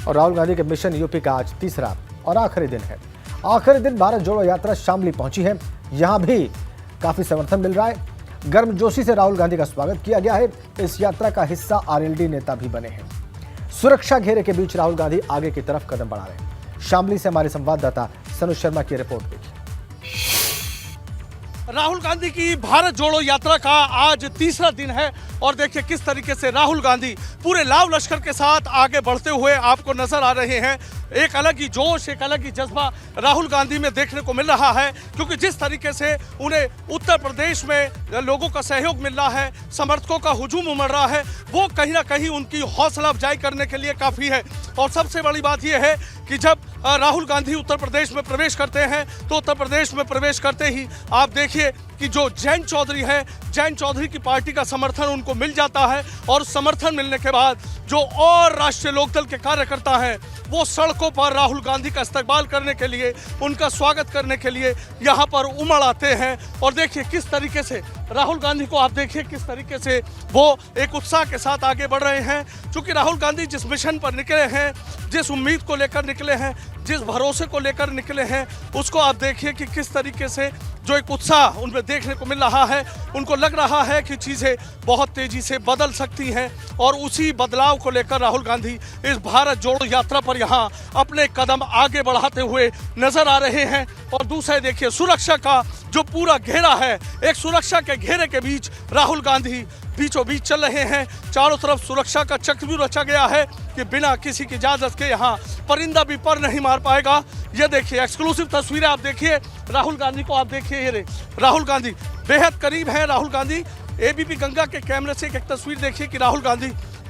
और राहुल गांधी के mission UP का आज तीसरा और आखिरी दिन है। आखिरी दिन भारत जोड़ो यात्रा शामली पहुंची है। यहां भी काफी समर्थन मिल रहा है। गर्मजोशी से राहुल गांधी का स्वागत किया गया है। इस यात्रा का हिस्सा आरएलडी नेता भी बने हैं। सुरक्षा घेरे के बीच राहुल गांधी आगे की तरफ कदम बढ़ा रहे हैं। शामली से हमारे संवाददाता सनुज शर्मा की रिपोर्ट देखिए। राहुल गांधी की भारत जोड़ो यात्रा का आज तीसरा दिन है और देखिए किस तरीके से राहुल गांधी पूरे लाव लश्कर के साथ आगे बढ़ते हुए आपको नजर आ रहे हैं। एक अलग ही जोश, एक अलग ही जज्बा राहुल गांधी में देखने को मिल रहा है, क्योंकि जिस तरीके से उन्हें उत्तर प्रदेश में लोगों का सहयोग मिल रहा है, समर्थकों का हुजूम उमड़ रहा है, वो कहीं ना कहीं उनकी हौसला अफजाई करने के लिए काफ़ी है। और सबसे बड़ी बात यह है कि जब राहुल गांधी उत्तर प्रदेश में प्रवेश करते हैं तो उत्तर प्रदेश में प्रवेश करते ही आप देखिए कि जो जयंत चौधरी है, जयंत चौधरी की पार्टी का समर्थन उनको मिल जाता है और समर्थन मिलने के बाद जो और राष्ट्रीय लोकदल के कार्यकर्ता हैं वो सड़कों पर राहुल गांधी का इस्तकबाल करने के लिए, उनका स्वागत करने के लिए यहाँ पर उमड़ आते हैं। और देखिए किस तरीके से राहुल गांधी को आप देखिए किस तरीके से वो एक उत्साह के साथ आगे बढ़ रहे हैं, क्योंकि राहुल गांधी जिस मिशन पर निकले हैं, जिस उम्मीद को लेकर निकले हैं, जिस भरोसे को लेकर निकले हैं, उसको आप देखिए कि किस तरीके से जो एक उत्साह उनमें देखने को मिल रहा है। उनको लग रहा है कि चीज़ें बहुत तेज़ी से बदल सकती हैं और उसी बदलाव को लेकर राहुल गांधी इस भारत जोड़ो यात्रा पर यहाँ अपने कदम आगे बढ़ाते हुए नजर आ रहे हैं। और दूसरे देखिए सुरक्षा का जो पूरा घेरा है, एक सुरक्षा के घेरे के बीच राहुल गांधी बीचों बीच चल रहे हैं। चारों तरफ सुरक्षा का चक्र भी रचा गया है कि बिना किसी की इजाजत के यहाँ परिंदा भी पर नहीं मार पाएगा। ये देखिए एक्सक्लूसिव तस्वीरें आप देखिए राहुल गांधी को, आप देखिए ये राहुल गांधी बेहद करीब है। राहुल गांधी एबीपी गंगा के कैमरे से एक तस्वीर देखिए कि राहुल गांधी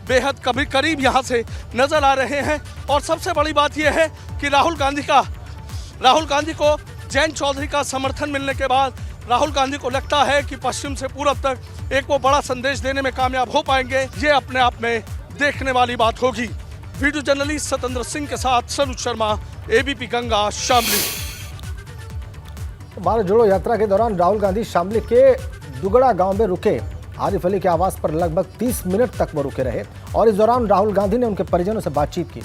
बेहद करीब यहाँ से नजर आ रहे हैं। और सबसे बड़ी बात यह है कि राहुल गांधी को जयंत चौधरी का समर्थन मिलने के बाद राहुल गांधी को लगता है कि पश्चिम से पूरब तक एक वो बड़ा संदेश देने में कामयाब हो पाएंगे। ये अपने आप में देखने वाली बात होगी। वीडियो जर्नलिस्ट सतेंद्र सिंह के साथ सनुज शर्मा, एबीपी गंगा, शामली। भारत जोड़ो यात्रा के दौरान राहुल गांधी शामली के दुगड़ा गांव में रुके। आरिफ अली के आवास पर लगभग 30 मिनट तक वो रुके रहे और इस दौरान राहुल गांधी ने उनके परिजनों से बातचीत की।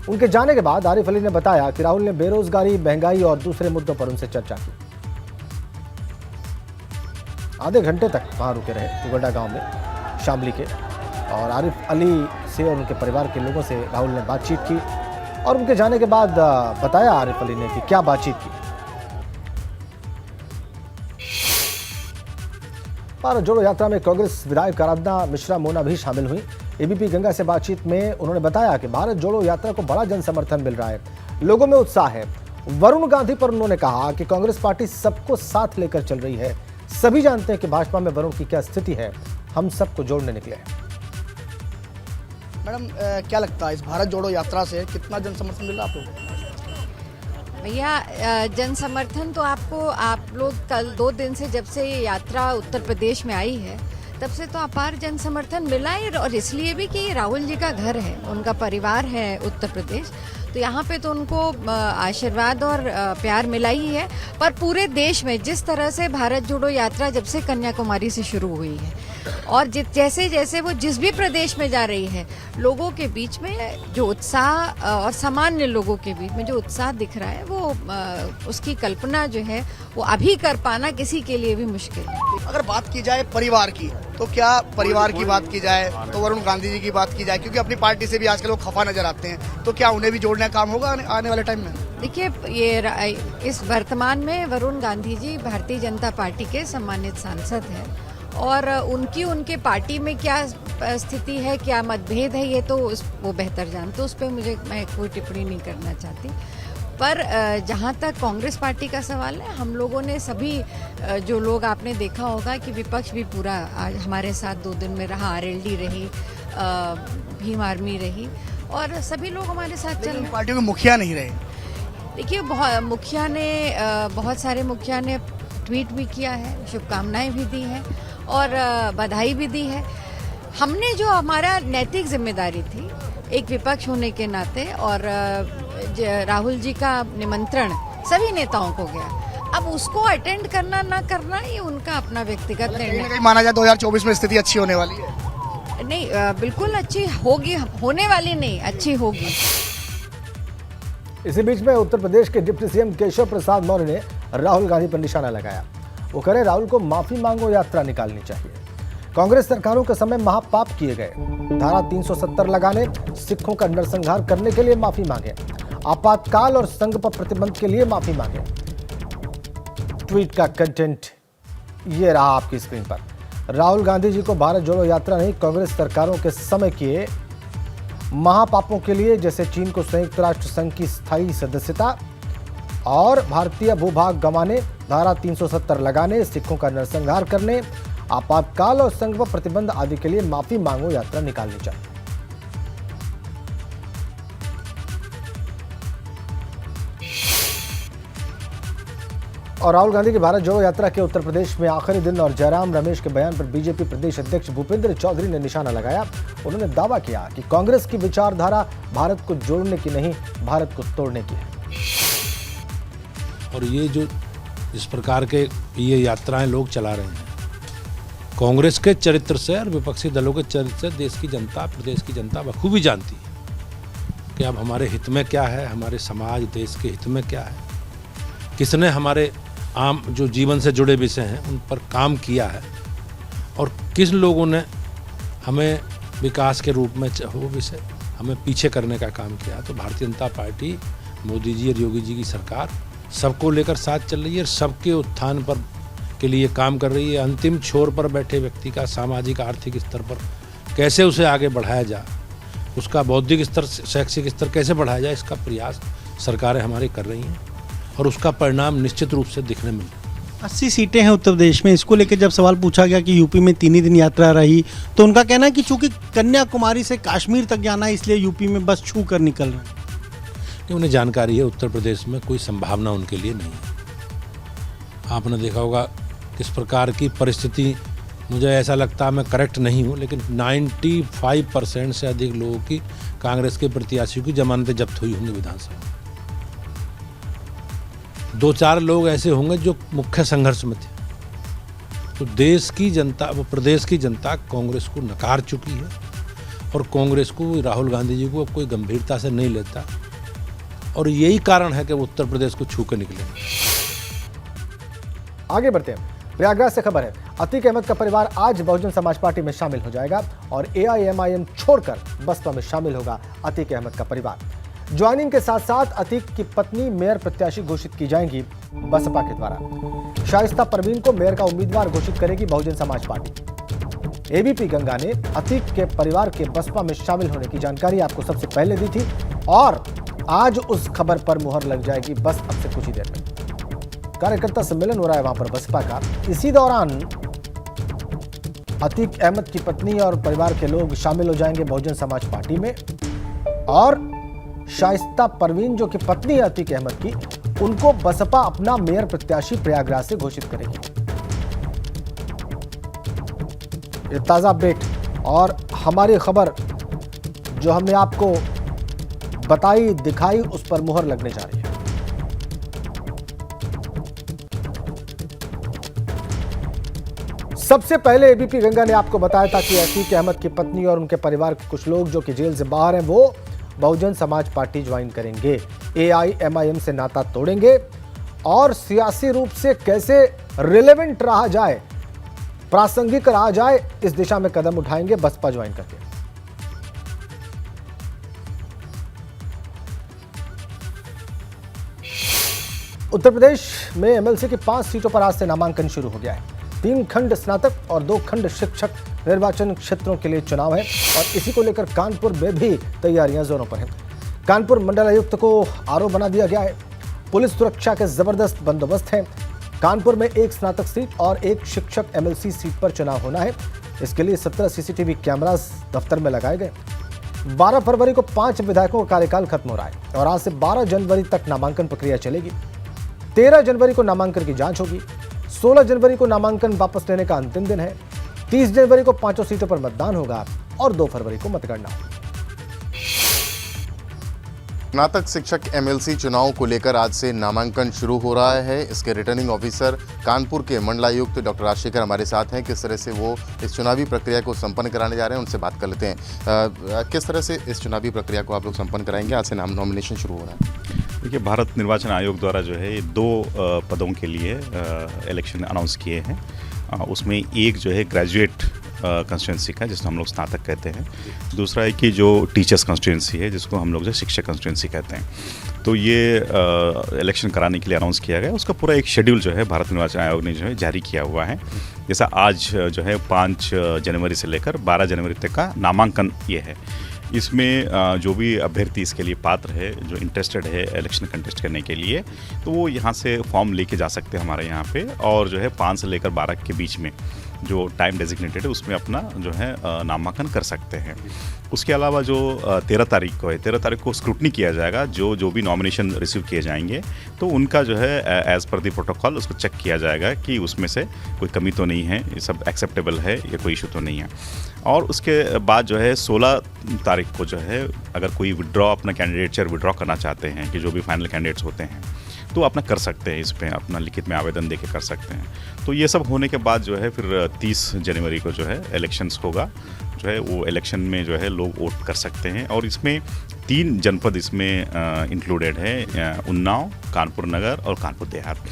उनके जाने के बाद आरिफ अली ने बताया कि राहुल ने बेरोजगारी, महंगाई और दूसरे मुद्दों पर उनसे चर्चा की। आधे घंटे तक वहां रुके रहे दुगड़ा गांव में शामली के, और आरिफ अली से और उनके परिवार के लोगों से राहुल ने बातचीत की और उनके जाने के बाद बताया आरिफ अली ने कि क्या बातचीत की। भारत जोड़ो यात्रा में कांग्रेस विधायक आराधना मिश्रा मोना भी शामिल हुई। एबीपी गंगा से बातचीत में उन्होंने बताया कि भारत जोड़ो यात्रा को बड़ा जन समर्थन मिल रहा है, लोगों में उत्साह है। वरुण गांधी पर उन्होंने कहा कि कांग्रेस पार्टी सबको साथ लेकर चल रही है। सभी जानते हैं कि भाजपा में वरुण की क्या स्थिति है, हम सबको जोड़ने निकले हैं। मैडम क्या लगता है इस भारत जोड़ो यात्रा से कितना जन समर्थन मिला आपको? भैया जन समर्थन तो आप लोग कल 2 दिन से जब से ये यात्रा उत्तर प्रदेश में आई है तब से तो अपार जन समर्थन मिला है। और इसलिए भी कि राहुल जी का घर है, उनका परिवार है उत्तर प्रदेश, तो यहाँ पे तो उनको आशीर्वाद और प्यार मिला ही है। पर पूरे देश में जिस तरह से भारत जोड़ो यात्रा जब से कन्याकुमारी से शुरू हुई है और जैसे जैसे वो जिस भी प्रदेश में जा रही है, लोगों के बीच में जो उत्साह और सामान्य लोगों के बीच में जो उत्साह दिख रहा है, वो उसकी कल्पना जो है वो अभी कर पाना किसी के लिए भी मुश्किल है। अगर बात की जाए परिवार की, तो क्या परिवार की बात की जाए तो वरुण गांधी जी की बात की जाए, क्योंकि अपनी पार्टी से भी आजकल वो खफा नजर आते हैं, तो क्या उन्हें भी जोड़ने का काम होगा आने वाले टाइम में? देखिए ये इस वर्तमान में वरुण गांधी जी भारतीय जनता पार्टी के सम्मानित सांसद हैं और उनके पार्टी में क्या स्थिति है, क्या मतभेद है, ये तो वो बेहतर जानते, उस पर मैं कोई टिप्पणी नहीं करना चाहती। पर जहाँ तक कांग्रेस पार्टी का सवाल है, हम लोगों ने सभी जो लोग आपने देखा होगा कि विपक्ष भी पूरा आज हमारे साथ 2 दिन में रहा, आरएलडी रही, भीम आर्मी रही और सभी लोग हमारे साथ चल रहे। पार्टियों के मुखिया नहीं रहे। देखिए बहुत सारे मुखिया ने ट्वीट भी किया है, शुभकामनाएं भी दी हैं और बधाई भी दी है। हमने जो हमारा नैतिक जिम्मेदारी थी एक विपक्ष होने के नाते, और राहुल जी का निमंत्रण सभी नेताओं को गया, अब उसको अटेंड करना ना करना ये उनका अपना व्यक्तिगत निर्णय। माना जाए 2024 में स्थिति अच्छी होने वाली है? नहीं, बिल्कुल अच्छी होगी, होने वाली नहीं, अच्छी होगी। इसी बीच में उत्तर प्रदेश के डिप्टी सीएम केशव प्रसाद मौर्य ने राहुल गांधी पर निशाना लगाया। वो कह रहे राहुल को माफी मांगो यात्रा निकालनी चाहिए। कांग्रेस सरकारों के समय महापाप किए गए, धारा 370 लगाने, सिखों का नरसंहार करने के लिए माफी मांगे, आपातकाल और संघ पर प्रतिबंध के लिए माफी मांगे। ट्वीट का कंटेंट ये रहा आपकी स्क्रीन पर। राहुल गांधी जी को भारत जोड़ो यात्रा नहीं, कांग्रेस सरकारों के समय किए महापापों के लिए, जैसे चीन को संयुक्त राष्ट्र संघ की स्थायी सदस्यता और भारतीय भूभाग गंवाने, धारा 370 लगाने, सिखों का नरसंहार करने, आपातकाल और संघ पर प्रतिबंध आदि के लिए माफी मांगो यात्रा निकालनी चाहिए। और राहुल गांधी की भारत जोड़ो यात्रा के उत्तर प्रदेश में आखिरी दिन और जयराम रमेश के बयान पर बीजेपी प्रदेश अध्यक्ष भूपेंद्र चौधरी ने निशाना लगाया। उन्होंने दावा किया कि कांग्रेस की विचारधारा भारत को जोड़ने की नहीं, भारत को तोड़ने की है। और ये जो इस प्रकार के ये यात्राएं लोग चला रहे हैं, कांग्रेस के चरित्र से और विपक्षी दलों के चरित्र से देश की जनता, प्रदेश की जनता बखूबी जानती है कि अब हमारे हित में क्या है, हमारे समाज देश के हित में क्या है, किसने हमारे आम जो जीवन से जुड़े विषय हैं उन पर काम किया है और किस लोगों ने हमें विकास के रूप में वो विषय हमें पीछे करने का काम किया। तो भारतीय जनता पार्टी, मोदी जी और योगी जी की सरकार सबको लेकर साथ चल रही है, सबके उत्थान पर के लिए काम कर रही है। अंतिम छोर पर बैठे व्यक्ति का सामाजिक आर्थिक स्तर पर कैसे उसे आगे बढ़ाया जाए, उसका बौद्धिक स्तर, शैक्षिक स्तर कैसे बढ़ाया जाए, इसका प्रयास सरकारें हमारी कर रही हैं और उसका परिणाम निश्चित रूप से दिखने मिल रहा है। 80 सीटें हैं उत्तर प्रदेश में। इसको लेकर जब सवाल पूछा गया कि यूपी में 3 ही दिन यात्रा रही, तो उनका कहना है कि चूंकि कन्याकुमारी से कश्मीर तक जाना है, इसलिए यूपी में बस छू कर निकल रहे हैं। उन्हें जानकारी है उत्तर प्रदेश में कोई संभावना उनके लिए नहीं है। आपने देखा होगा किस प्रकार की परिस्थिति, मुझे ऐसा लगता है, मैं करेक्ट नहीं हूँ, लेकिन 95% से अधिक लोगों की, कांग्रेस के प्रत्याशियों की जमानतें जब्त हुई होंगी विधानसभा में। 2-4 लोग ऐसे होंगे जो मुख्य संघर्ष में थे। तो देश की जनता, वो प्रदेश की जनता कांग्रेस को नकार चुकी है और कांग्रेस को, राहुल गांधी जी को अब कोई गंभीरता से नहीं लेता और यही कारण है कि वो उत्तर प्रदेश को छू कर निकले। आगे बढ़ते हैं। प्रयागराज से खबर है, अतीक अहमद का परिवार आज बहुजन समाज पार्टी में शामिल हो जाएगा और AIMIM छोड़कर बसपा में शामिल होगा अतीक अहमद का परिवार। ज्वाइनिंग के साथ साथ अतीक की पत्नी मेयर प्रत्याशी घोषित की जाएंगी बसपा के द्वारा। शाइस्ता परवीन को मेयर का उम्मीदवार घोषित करेगी बहुजन समाज पार्टी। ABP गंगा ने अतीक के परिवार के बसपा में शामिल होने की जानकारी आपको सबसे पहले दी थी और आज उस खबर पर मुहर लग जाएगी बस अब से कुछ ही देर में। कार्यकर्ता सम्मेलन हो रहा है वहां पर बसपा का। इसी दौरान अतीक अहमद की पत्नी और परिवार के लोग शामिल हो जाएंगे बहुजन समाज पार्टी में और शाइस्ता परवीन जो कि पत्नी है अतीक अहमद की, उनको बसपा अपना मेयर प्रत्याशी प्रयागराज से घोषित करेगी। ये ताजा अपडेट और हमारी खबर जो हमने आपको बताई, दिखाई, उस पर मुहर लगने जा रही है। सबसे पहले ABP गंगा ने आपको बताया था कि अतीक अहमद की पत्नी और उनके परिवार के कुछ लोग जो कि जेल से बाहर हैं, वो बहुजन समाज पार्टी ज्वाइन करेंगे, AIMIM से नाता तोड़ेंगे और सियासी रूप से कैसे रिलेवेंट रहा जाए, प्रासंगिक रहा जाए, इस दिशा में कदम उठाएंगे बसपा ज्वाइन करके। उत्तर प्रदेश में MLC की 5 सीटों पर आज से नामांकन शुरू हो गया है। 3 खंड स्नातक और 2 खंड शिक्षक निर्वाचन क्षेत्रों के लिए चुनाव है और इसी को लेकर कानपुर में भी तैयारियां जोरों पर हैं। कानपुर मंडलायुक्त को आरओ बना दिया गया है। पुलिस सुरक्षा के जबरदस्त बंदोबस्त हैं। कानपुर में 1 स्नातक सीट और 1 शिक्षक MLC सीट पर चुनाव होना है। इसके लिए 17 CCTV कैमरास दफ्तर में लगाए गए। 12 फरवरी को 5 विधायकों का कार्यकाल खत्म हो रहा है और आज से 12 जनवरी तक नामांकन प्रक्रिया चलेगी। 13 जनवरी को नामांकन की जांच होगी। 16 जनवरी को नामांकन वापस लेने का अंतिम दिन है। 30 जनवरी को 5 सीटों पर मतदान होगा और 2 फरवरी को मतगणना होगी। स्नातक शिक्षक MLC चुनाव को लेकर आज से नामांकन शुरू हो रहा है। इसके रिटर्निंग ऑफिसर कानपुर के मंडलायुक्त डॉक्टर राजशेखर हमारे साथ हैं। किस तरह से वो इस चुनावी प्रक्रिया को संपन्न कराने जा रहे हैं, उनसे बात कर लेते हैं। किस तरह से इस चुनावी प्रक्रिया को आप लोग संपन्न कराएंगे? आज से नॉमिनेशन शुरू हो रहा है। देखिए, भारत निर्वाचन आयोग द्वारा जो है ये 2 पदों के लिए इलेक्शन अनाउंस किए हैं। उसमें एक जो है ग्रेजुएट कंस्टिट्यूंसी का, जिसको हम लोग स्नातक कहते हैं। दूसरा है कि जो टीचर्स कंस्टिट्यूंसी है, जिसको हम लोग जो शिक्षक कंस्टिट्यूंसी कहते हैं। तो ये इलेक्शन कराने के लिए अनाउंस किया गया। उसका पूरा एक शेड्यूल जो है भारत निर्वाचन आयोग ने जो है जारी किया हुआ है। जैसा आज जो है 5 जनवरी से लेकर 12 जनवरी तक का नामांकन ये है। इसमें जो भी अभ्यर्थी इसके लिए पात्र है, जो इंटरेस्टेड है इलेक्शन कंटेस्ट करने के लिए, तो वो यहाँ से फॉर्म लेके जा सकते हैं हमारे यहाँ पे। और जो है 5 से लेकर 12 के बीच में जो टाइम डेजिग्नेटेड है, उसमें अपना जो है नामांकन कर सकते हैं। उसके अलावा जो 13 तारीख को है, 13 तारीख को स्क्रूटनी किया जाएगा। जो भी नॉमिनेशन रिसीव किए जाएंगे, तो उनका जो है एज़ पर दी प्रोटोकॉल उसको चेक किया जाएगा कि उसमें से कोई कमी तो नहीं है, ये सब एक्सेप्टेबल है, ये कोई इशू तो नहीं है। और उसके बाद जो है 16 तारीख को जो है, अगर कोई अपना कैंडिडेचर विड्रॉ करना चाहते हैं, कि जो भी फाइनल कैंडिडेट्स होते हैं, तो अपना कर सकते हैं। इस पर अपना लिखित में आवेदन देके कर सकते हैं। तो ये सब होने के बाद जो है फिर 30 जनवरी को जो है इलेक्शंस होगा। जो है वो इलेक्शन में जो है लोग वोट कर सकते हैं। और इसमें 3 जनपद इसमें इंक्लूडेड है, उन्नाव, कानपुर नगर और कानपुर देहात।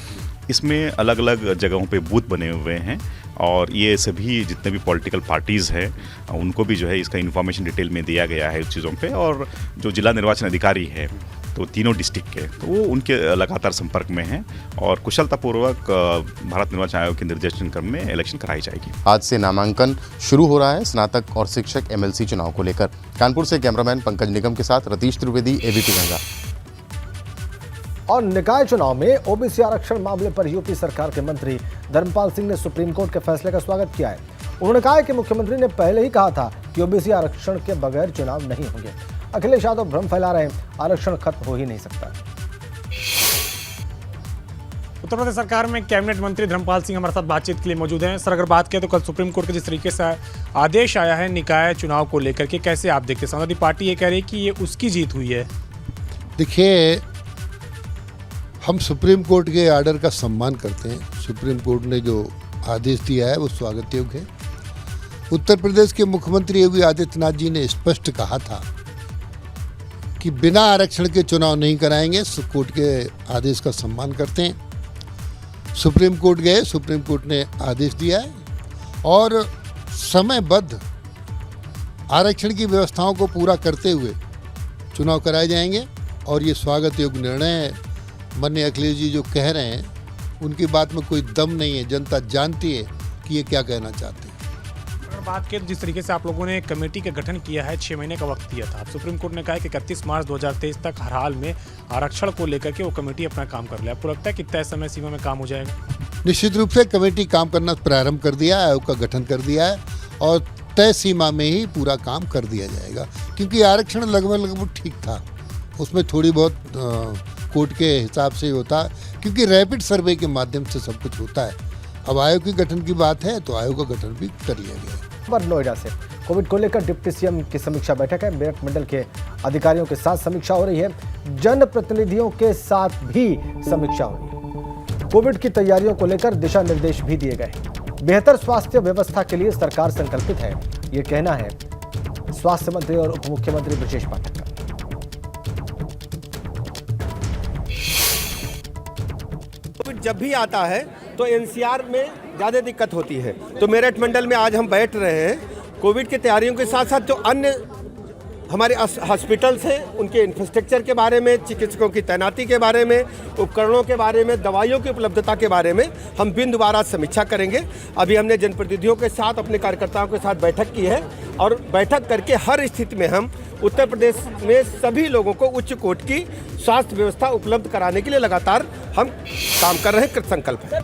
इसमें अलग अलग जगहों पे बूथ बने हुए हैं। और ये सभी जितने भी पॉलिटिकल पार्टीज़ हैं, उनको भी जो है इसका इन्फॉर्मेशन डिटेल में दिया गया है उस चीज़ों पे। और जो जिला निर्वाचन अधिकारी है, तो तीनों डिस्ट्रिक्ट के, तो वो उनके लगातार संपर्क में हैं। और कुशलतापूर्वक भारत निर्वाचन आयोग के निर्देशन क्रम में इलेक्शन कराई जाएगी। आज से नामांकन शुरू हो रहा है स्नातक और शिक्षक एमएलसी चुनाव को लेकर। कानपुर से कैमरामैन पंकज निगम के साथ रतीश त्रिवेदी, एबीपी गंगा। और निकाय चुनाव में ओबीसी आरक्षण मामले पर यूपी सरकार के मंत्री धर्मपाल सिंह ने सुप्रीम कोर्ट के फैसले का स्वागत किया है। उन्होंने कहा कि मुख्यमंत्री ने पहले ही कहा था कि ओबीसी आरक्षण के बगैर चुनाव नहीं होंगे। अखिलेश यादव भ्रम फैला रहे हैं, आरक्षण खत्म हो ही नहीं सकता। उत्तर प्रदेश सरकार में कैबिनेट मंत्री धर्मपाल सिंह हमारे साथ बातचीत के लिए मौजूद हैं। सर, अगर बात करें तो कल सुप्रीम कोर्ट के जिस तरीके से आदेश आया है निकाय चुनाव को लेकर के, कैसे आप देखते हैं? समाजवादी पार्टी ये कह रही है कि ये उसकी जीत हुई है। देखिए, हम सुप्रीम कोर्ट के आर्डर का सम्मान करते हैं। सुप्रीम कोर्ट ने जो आदेश दिया है वो स्वागत योग्य है। उत्तर प्रदेश के मुख्यमंत्री योगी आदित्यनाथ जी ने स्पष्ट कहा था कि बिना आरक्षण के चुनाव नहीं कराएंगे। कोर्ट के आदेश का सम्मान करते हैं। सुप्रीम कोर्ट गए, सुप्रीम कोर्ट ने आदेश दिया है और समयबद्ध आरक्षण की व्यवस्थाओं को पूरा करते हुए चुनाव कराए जाएंगे। और ये स्वागत योग्य निर्णय है। माननीय अखिलेश जी जो कह रहे हैं, उनकी बात में कोई दम नहीं है। जनता जानती है कि ये क्या कहना चाहते हैं। अगर बात करें जिस तरीके से आप लोगों ने कमेटी का गठन किया है, 6 महीने का वक्त दिया था। सुप्रीम कोर्ट ने कहा है कि 31 मार्च 2023 तक हर हाल में आरक्षण को लेकर के वो कमेटी अपना काम कर ले। आपको लगता है कि तय समय सीमा में काम हो जाएगा? निश्चित रूप से कमेटी काम करना प्रारंभ कर दिया है, आयोग का गठन कर दिया है और तय सीमा में ही पूरा काम कर दिया जाएगा। क्योंकि आरक्षण लगभग ठीक था, उसमें थोड़ी बहुत कोर्ट के हिसाब से होता है, क्योंकि रैपिड सर्वे के माध्यम से सब कुछ होता है। अब आयोग के गठन की बात है तो आयोग का गठन भी कर लिया गया है। पर नोएडा से कोविड को लेकर डिप्टी सीएम की समीक्षा बैठक है। मेरठ मंडल के अधिकारियों के साथ समीक्षा हो रही है, जनप्रतिनिधियों के साथ भी समीक्षा हो रही है। कोविड की तैयारियों को लेकर दिशा निर्देश भी दिए गए। बेहतर स्वास्थ्य व्यवस्था के लिए सरकार संकल्पित है, ये कहना है स्वास्थ्य मंत्री और उप मुख्यमंत्री ब्रजेश पाठक का। जब भी आता है तो एनसीआर में ज़्यादा दिक्कत होती है। तो मेरठ मंडल में आज हम बैठ रहे हैं। कोविड की तैयारियों के साथ साथ जो अन्य हमारे हॉस्पिटल्स हैं, उनके इंफ्रास्ट्रक्चर के बारे में, चिकित्सकों की तैनाती के बारे में, उपकरणों के बारे में, दवाइयों की उपलब्धता के बारे में हम बिंदुवार समीक्षा करेंगे। अभी हमने जनप्रतिनिधियों के साथ, अपने कार्यकर्ताओं के साथ बैठक की है और बैठक करके हर स्थिति में हम उत्तर प्रदेश में सभी लोगों को उच्च कोटि की स्वास्थ्य व्यवस्था उपलब्ध कराने के लिए लगातार हम काम कर रहे हैं, कृत संकल्प है।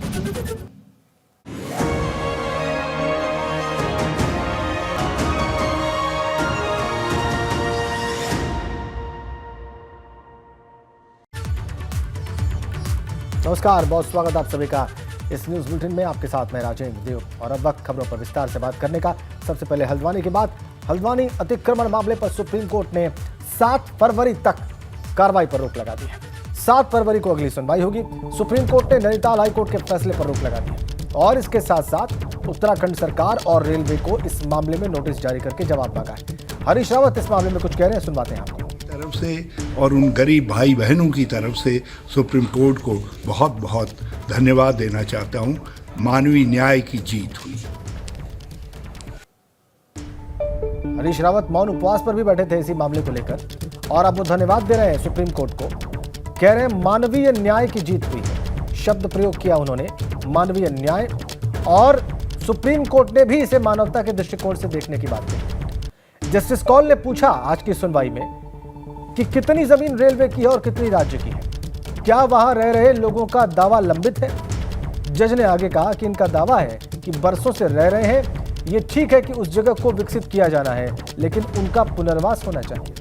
नमस्कार, बहुत स्वागत आप सभी का इस न्यूज बुलेटिन में। आपके साथ मैं राजेंद्र देव और अब वक्त खबरों पर विस्तार से बात करने का। सबसे पहले हल्द्वानी की बात। हल्द्वानी अतिक्रमण मामले पर सुप्रीम कोर्ट ने 7 फरवरी तक कार्रवाई पर रोक लगा दी है। 7 फरवरी को अगली सुनवाई होगी। सुप्रीम कोर्ट ने नैनीताल हाईकोर्ट के फैसले पर रोक लगा दी है और इसके साथ साथ उत्तराखंड सरकार और रेलवे को इस मामले में नोटिस जारी करके जवाब मांगा है। हरीश रावत इस मामले में कुछ कह रहे हैं, सुनवाते हैं आपको। से और उन गरीब भाई बहनों की तरफ से सुप्रीम कोर्ट को बहुत बहुत धन्यवाद देना चाहता हूँ। मानवीय न्याय की जीत हुई। हरीश रावत मौन उपवास पर भी बैठे थे इसी मामले को लेकर, और अब वो धन्यवाद दे रहे हैं सुप्रीम कोर्ट को। कह रहे हैं मानवीय न्याय की जीत हुई है, शब्द प्रयोग किया उन्होंने, मानवीय न्याय। और सुप्रीम कोर्ट ने भी इसे मानवता के दृष्टिकोण से देखने की बात कही। जस्टिस कौल ने पूछा आज की सुनवाई में कि कितनी जमीन रेलवे की है और कितनी राज्य की है, क्या वहां रह रहे लोगों का दावा लंबित है। जज ने आगे कहा कि इनका दावा है कि बरसों से रह रहे हैं, ये ठीक है कि उस जगह को विकसित किया जाना है, लेकिन उनका पुनर्वास होना चाहिए।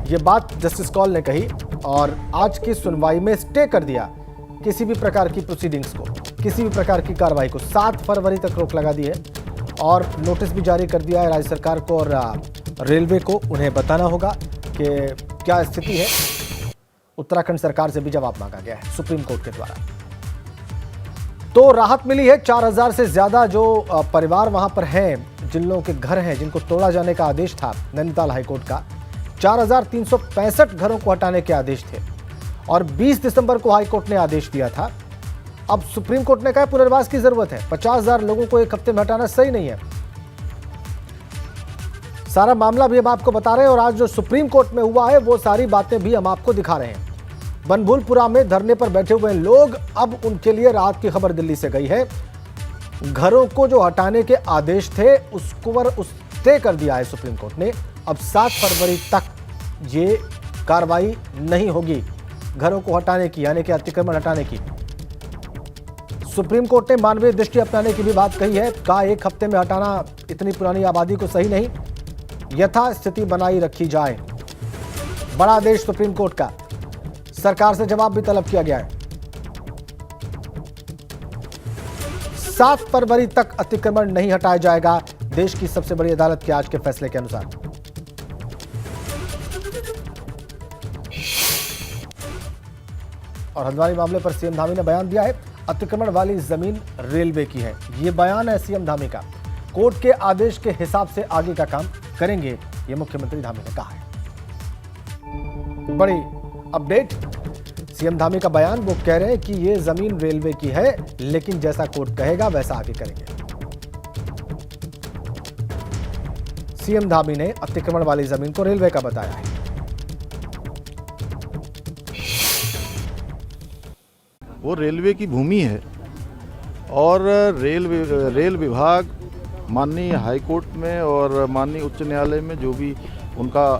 ये बात जस्टिस कौल ने कही और आज की सुनवाई में स्टे कर दिया किसी भी प्रकार की प्रोसीडिंग्स को, किसी भी प्रकार की कार्रवाई को। 7 फरवरी तक रोक लगा दी है और नोटिस भी जारी कर दिया है राज्य सरकार को और रेलवे को। उन्हें बताना होगा कि क्या स्थिति है। उत्तराखंड सरकार से भी जवाब मांगा गया है सुप्रीम कोर्ट के द्वारा। तो राहत मिली है। 4000 से ज्यादा जो परिवार वहां पर हैं, जिन लोगों के घर हैं, जिनको तोड़ा जाने का आदेश था नैनीताल हाईकोर्ट का, 4365 घरों को हटाने के आदेश थे और 20 दिसंबर को हाईकोर्ट ने आदेश दिया था। अब सुप्रीम कोर्ट ने कहा पुनर्वास की जरूरत है। 50,000 लोगों को एक हफ्ते में हटाना सही नहीं है। सारा मामला भी हम आपको बता रहे हैं और आज जो सुप्रीम कोर्ट में हुआ है वो सारी बातें भी हम आपको दिखा रहे हैं। बनभूलपुरा में धरने पर बैठे हुए लोग, अब उनके लिए राहत की खबर दिल्ली से गई है। घरों को जो हटाने के आदेश थे उसको स्टे कर दिया है सुप्रीम कोर्ट ने। अब 7 फरवरी तक ये कार्रवाई नहीं होगी घरों को हटाने की, यानी कि अतिक्रमण हटाने की। सुप्रीम कोर्ट ने मानवीय दृष्टि अपनाने की भी बात कही है। कहा एक हफ्ते में हटाना इतनी पुरानी आबादी को सही नहीं, यथा स्थिति बनाई रखी जाए। बड़ा आदेश सुप्रीम कोर्ट का। सरकार से जवाब भी तलब किया गया है। 7 फरवरी तक अतिक्रमण नहीं हटाया जाएगा, देश की सबसे बड़ी अदालत के आज के फैसले के अनुसार। और हल्द्वानी मामले पर सीएम धामी ने बयान दिया है, अतिक्रमण वाली जमीन रेलवे की है। यह बयान है सीएम धामी का। कोर्ट के आदेश के हिसाब से आगे का काम करेंगे, यह मुख्यमंत्री धामी ने कहा है। बड़ी अपडेट, सीएम धामी का बयान। वो कह रहे हैं कि यह जमीन रेलवे की है, लेकिन जैसा कोर्ट कहेगा वैसा आगे करेंगे। सीएम धामी ने अतिक्रमण वाली जमीन को रेलवे का बताया है। वो रेलवे की भूमि है और रेल विभाग माननीय हाई कोर्ट में और माननीय उच्च न्यायालय में जो भी उनका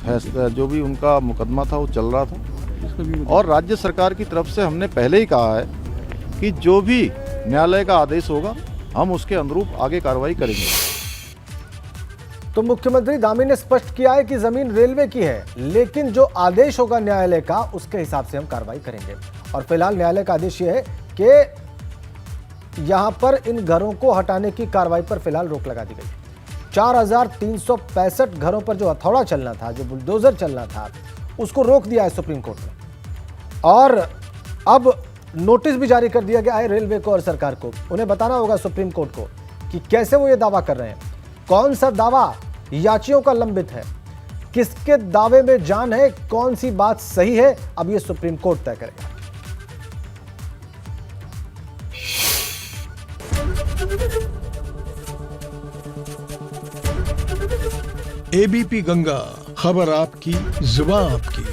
फैसला, जो भी उनका मुकदमा था वो चल रहा था। और राज्य सरकार की तरफ से हमने पहले ही कहा है कि जो भी न्यायालय का आदेश होगा हम उसके अनुरूप आगे कार्रवाई करेंगे। तो मुख्यमंत्री धामी ने स्पष्ट किया है कि जमीन रेलवे की है, लेकिन जो आदेश होगा न्यायालय का उसके हिसाब से हम कार्रवाई करेंगे। और फिलहाल न्यायालय का आदेश ये है कि यहां पर इन घरों को हटाने की कार्रवाई पर फिलहाल रोक लगा दी गई। 4365 घरों पर जो हथौड़ा चलना था, जो बुलडोजर चलना था, उसको रोक दिया है सुप्रीम कोर्ट ने। और अब नोटिस भी जारी कर दिया गया है रेलवे को और सरकार को। उन्हें बताना होगा सुप्रीम कोर्ट को कि कैसे वो ये दावा कर रहे हैं, कौन सा दावा याचियों का लंबित है, किसके दावे में जान है, कौन सी बात सही है। अब ये सुप्रीम कोर्ट तय करेगा। एबीपी गंगा, खबर आपकी, जुबान आपकी।